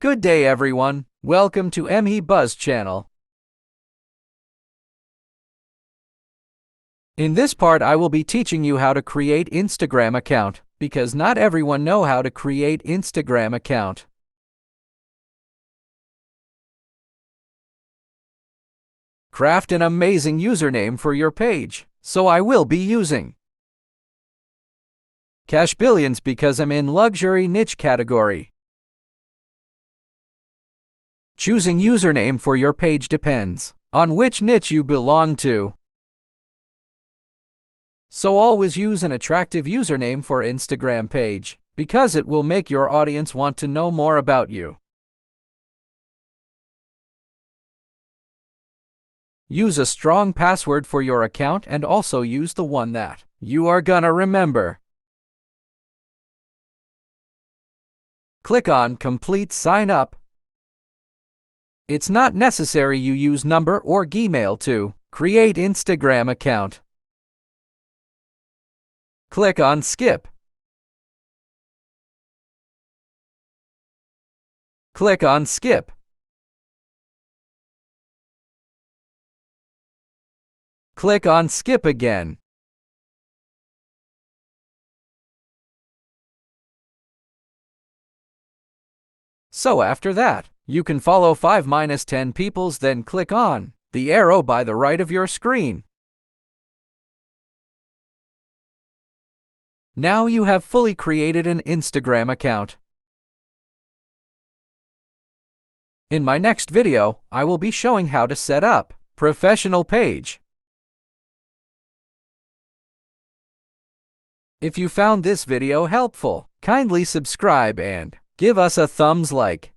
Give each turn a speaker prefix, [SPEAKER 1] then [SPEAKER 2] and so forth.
[SPEAKER 1] Good day everyone, welcome to Emmhi Buzz channel. In this part I will be teaching you how to create Instagram account, because not everyone know how to create Instagram account. Craft an amazing username for your page, so I will be using Cash Billions because I'm in luxury niche category. Choosing username for your page depends on which niche you belong to. So always use an attractive username for Instagram page, because it will make your audience want to know more about you. Use a strong password for your account and also use the one that you are gonna remember. Click on Complete Sign Up. It's not necessary you use number or Gmail to create Instagram account. Click on Skip. Click on Skip. Click on Skip again. So after that, you can follow 5-10 peoples, then click on the arrow by the right of your screen. Now you have fully created an Instagram account. In my next video, I will be showing how to set up professional page. If you found this video helpful, kindly subscribe and give us a thumbs like.